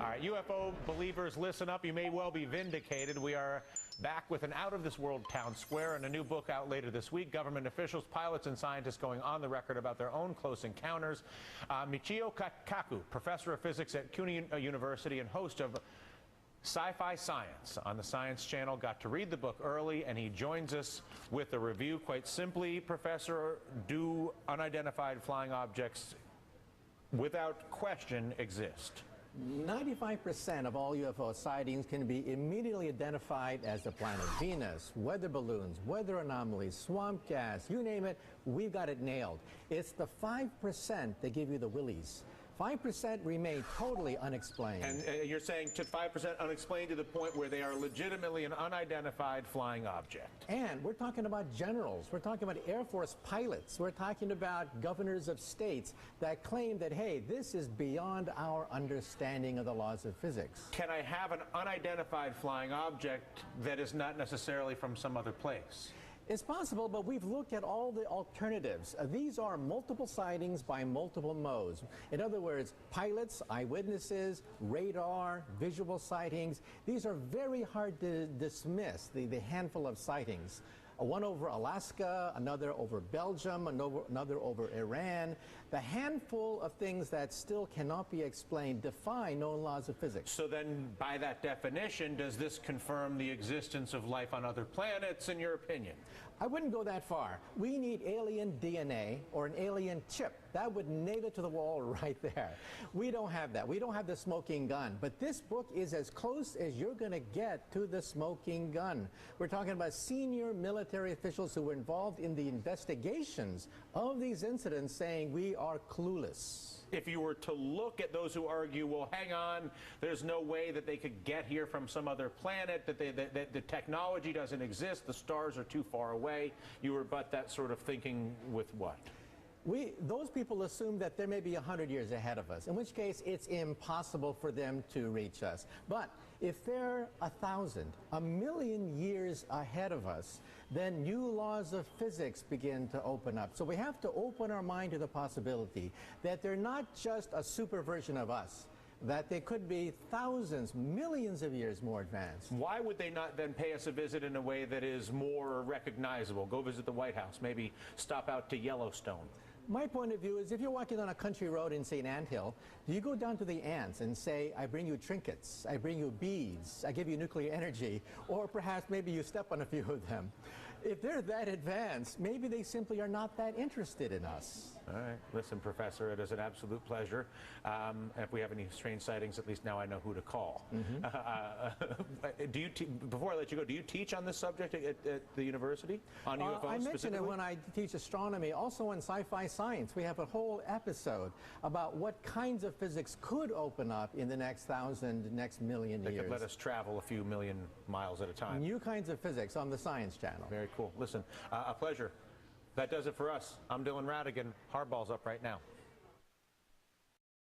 right, UFO believers, listen up. You may well be vindicated. We are back with an out-of-this-world town square and a new book out later this week. Government officials, pilots, and scientists going on the record about their own close encounters. Michio Kaku, professor of physics at CUNY University and host of Sci-Fi Science on the Science Channel, got to read the book early, and he joins us with a review. Quite simply, Professor, do unidentified flying objects without question exist? 95% of all UFO sightings can be immediately identified as the planet Venus, weather balloons, weather anomalies, swamp gas, you name it, we've got it nailed. It's the 5% that give you the willies. 5% remain totally unexplained. And you're saying to 5% unexplained to the point where they are legitimately an unidentified flying object. And we're talking about generals. We're talking about Air Force pilots. We're talking about governors of states that claim that, hey, this is beyond our understanding of the laws of physics. Can I have an unidentified flying object that is not necessarily from some other place? It's possible, but we've looked at all the alternatives. These are multiple sightings by multiple modes. In other words, pilots, eyewitnesses, radar, visual sightings. These are very hard to dismiss, the handful of sightings. One over Alaska, another over Belgium, another over Iran. The handful of things that still cannot be explained defy known laws of physics. So then, by that definition, does this confirm the existence of life on other planets, in your opinion? I wouldn't go that far. We need alien DNA or an alien chip. That would nail it to the wall right there. We don't have that. We don't have the smoking gun. But this book is as close as you're going to get to the smoking gun. We're talking about senior military officials who were involved in the investigations of these incidents saying we are clueless. If you were to look at those who argue, well, hang on, there's no way that they could get here from some other planet, that the technology doesn't exist, the stars are too far away, you rebut that sort of thinking with what? Those people assume that there may be 100 years ahead of us, in which case it's impossible for them to reach us. But if they're 1,000, 1,000,000 years ahead of us, then new laws of physics begin to open up. So we have to open our mind to the possibility that they're not just a super version of us, that they could be thousands, millions of years more advanced. Why would they not then pay us a visit in a way that is more recognizable? Go visit the White House, maybe stop out to Yellowstone. My point of view is if you're walking on a country road in St. Anthill, do you go down to the ants and say, I bring you trinkets, I bring you beads, I give you nuclear energy, or perhaps maybe you step on a few of them? If they're that advanced, maybe they simply are not that interested in us. All right. Listen, Professor, it is an absolute pleasure. If we have any strange sightings, at least now I know who to call. Before I let you go, do you teach on this subject at the university? On UFOs I mentioned it when I teach astronomy. Also in Sci-Fi Science, we have a whole episode about what kinds of physics could open up in the next 1,000, next million years. They could let us travel a few million miles at a time. New kinds of physics on the Science Channel. Very cool. Listen, a pleasure. That does it for us. I'm Dylan Ratigan. Hardball's up right now.